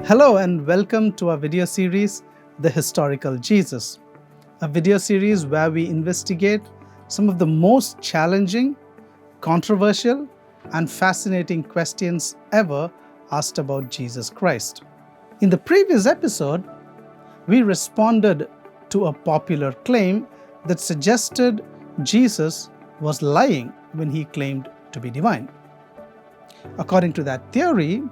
Hello and welcome to our video series, The Historical Jesus, a video series where we investigate some of the most challenging, controversial, and fascinating questions ever asked about Jesus Christ. In the previous episode, we responded to a popular claim that suggested Jesus was lying when he claimed to be divine. According to that theory,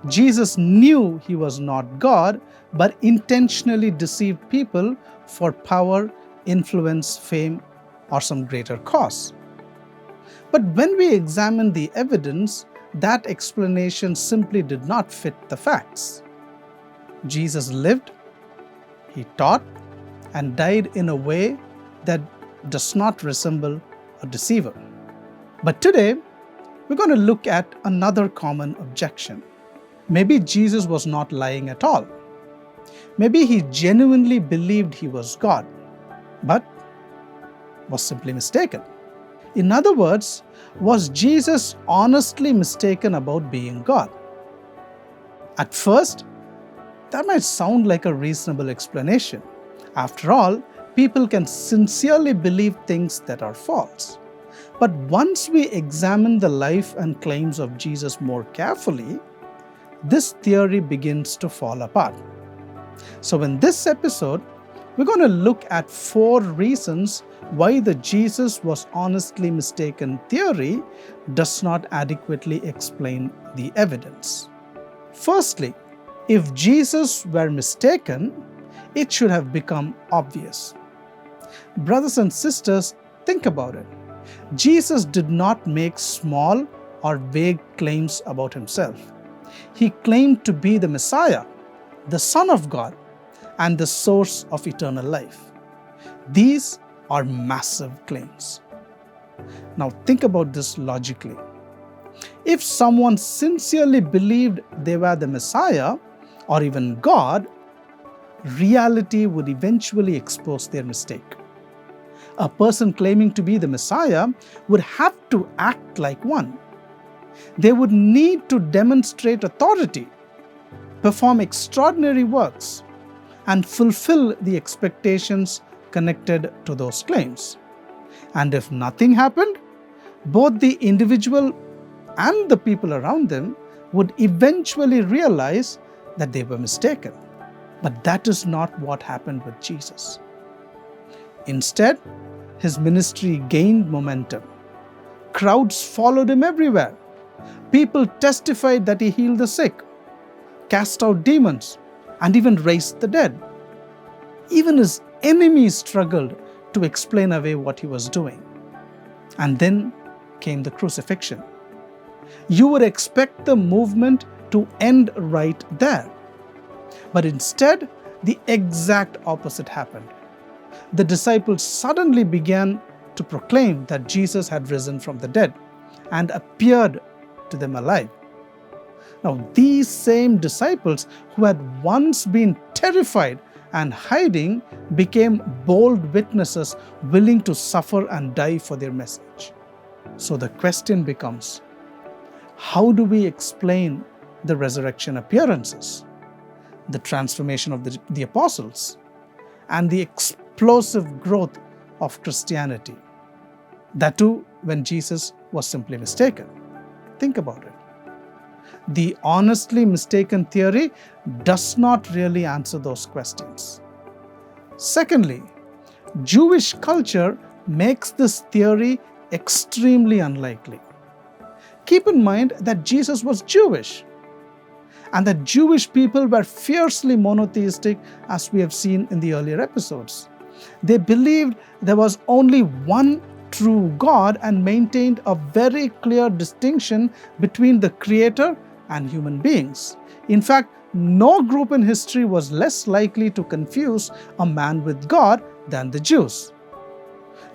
Jesus knew he was not God, but intentionally deceived people for power, influence, fame, or some greater cause. But when we examine the evidence, that explanation simply did not fit the facts. Jesus lived, he taught, and died in a way that does not resemble a deceiver. But today, we're going to look at another common objection. Maybe Jesus was not lying at all. Maybe he genuinely believed he was God, but was simply mistaken. In other words, was Jesus honestly mistaken about being God? At first, that might sound like a reasonable explanation. After all, people can sincerely believe things that are false. But once we examine the life and claims of Jesus more carefully, this theory begins to fall apart. So in this episode, we're going to look at 4 reasons why the Jesus was honestly mistaken theory does not adequately explain the evidence. Firstly, if Jesus were mistaken, it should have become obvious. Brothers and sisters, think about it. Jesus did not make small or vague claims about himself. He claimed to be the Messiah, the Son of God, and the source of eternal life. These are massive claims. Now think about this logically. If someone sincerely believed they were the Messiah or even God, reality would eventually expose their mistake. A person claiming to be the Messiah would have to act like one. They would need to demonstrate authority, perform extraordinary works, and fulfill the expectations connected to those claims. And if nothing happened, both the individual and the people around them would eventually realize that they were mistaken. But that is not what happened with Jesus. Instead, his ministry gained momentum. Crowds followed him everywhere. People testified that he healed the sick, cast out demons, and even raised the dead. Even his enemies struggled to explain away what he was doing. And then came the crucifixion. You would expect the movement to end right there. But instead, the exact opposite happened. The disciples suddenly began to proclaim that Jesus had risen from the dead and appeared to them alive. Now, these same disciples who had once been terrified and hiding became bold witnesses willing to suffer and die for their message. So the question becomes, how do we explain the resurrection appearances, the transformation of the apostles, and the explosive growth of Christianity? That too, when Jesus was simply mistaken. Think about it. The honestly mistaken theory does not really answer those questions. Secondly, Jewish culture makes this theory extremely unlikely. Keep in mind that Jesus was Jewish, and that Jewish people were fiercely monotheistic, as we have seen in the earlier episodes. They believed there was only one true God and maintained a very clear distinction between the Creator and human beings. In fact, no group in history was less likely to confuse a man with God than the Jews.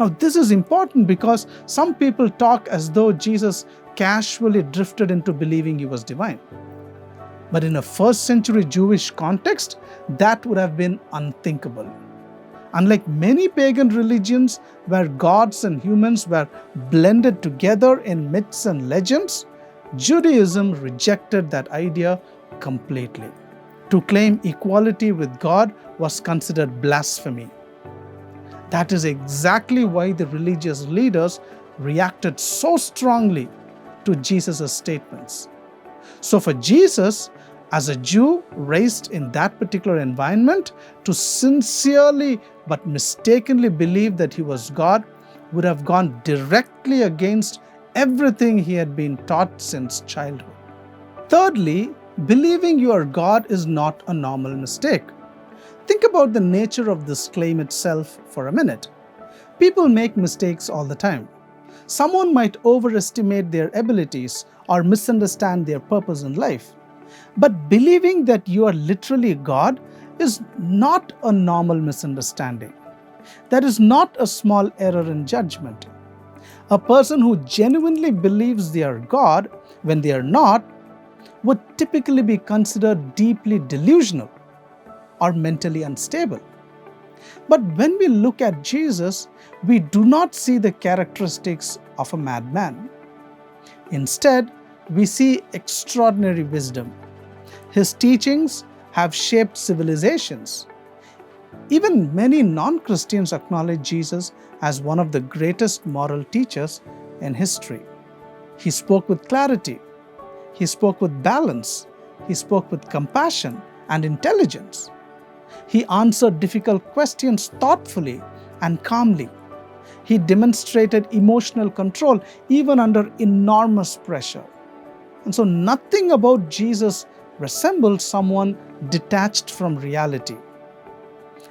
Now, this is important because some people talk as though Jesus casually drifted into believing he was divine. But in a first century Jewish context, that would have been unthinkable. Unlike many pagan religions where gods and humans were blended together in myths and legends, Judaism rejected that idea completely. To claim equality with God was considered blasphemy. That is exactly why the religious leaders reacted so strongly to Jesus' statements. So for Jesus, as a Jew raised in that particular environment, to sincerely but mistakenly believe that he was God would have gone directly against everything he had been taught since childhood. Thirdly, believing you are God is not a normal mistake. Think about the nature of this claim itself for a minute. People make mistakes all the time. Someone might overestimate their abilities or misunderstand their purpose in life. But believing that you are literally God is not a normal misunderstanding. That is not a small error in judgment. A person who genuinely believes they are God when they are not would typically be considered deeply delusional or mentally unstable. But when we look at Jesus, we do not see the characteristics of a madman. Instead, we see extraordinary wisdom. His teachings have shaped civilizations. Even many non-Christians acknowledge Jesus as one of the greatest moral teachers in history. He spoke with clarity. He spoke with balance. He spoke with compassion and intelligence. He answered difficult questions thoughtfully and calmly. He demonstrated emotional control even under enormous pressure. And so nothing about Jesus resembles someone detached from reality.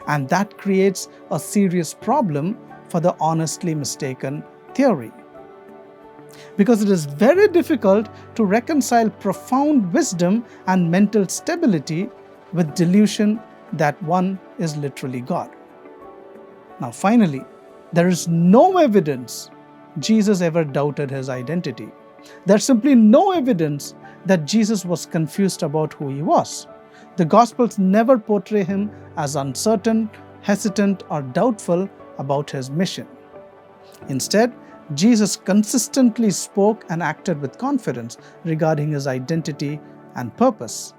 And that creates a serious problem for the honestly mistaken theory. Because it is very difficult to reconcile profound wisdom and mental stability with delusion that one is literally God. Now finally, there is no evidence Jesus ever doubted his identity. There's simply no evidence that Jesus was confused about who he was. The Gospels never portray him as uncertain, hesitant, or doubtful about his mission. Instead, Jesus consistently spoke and acted with confidence regarding his identity and purpose.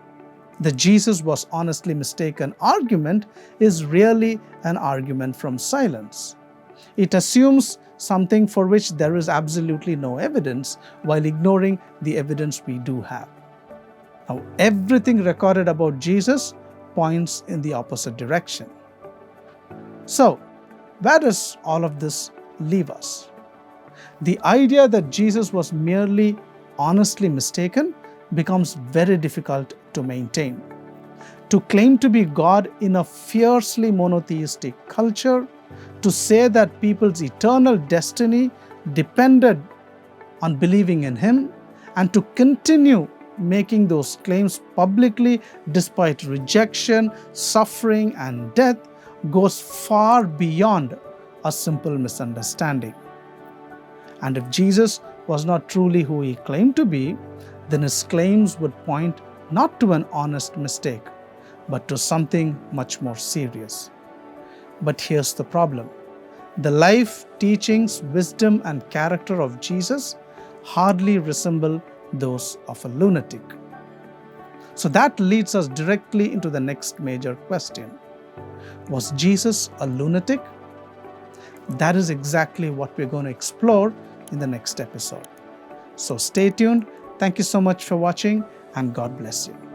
The Jesus was honestly mistaken argument is really an argument from silence. It assumes something for which there is absolutely no evidence while ignoring the evidence we do have. Now, everything recorded about Jesus points in the opposite direction. So, where does all of this leave us? The idea that Jesus was merely honestly mistaken becomes very difficult to maintain. To claim to be God in a fiercely monotheistic culture, to say that people's eternal destiny depended on believing in him, and to continue making those claims publicly despite rejection, suffering, and death goes far beyond a simple misunderstanding. And if Jesus was not truly who he claimed to be, then his claims would point not to an honest mistake, but to something much more serious. But here's the problem. The life, teachings, wisdom, and character of Jesus hardly resemble those of a lunatic. So that leads us directly into the next major question. Was Jesus a lunatic? That is exactly what we're going to explore in the next episode. So stay tuned. Thank you so much for watching, and God bless you.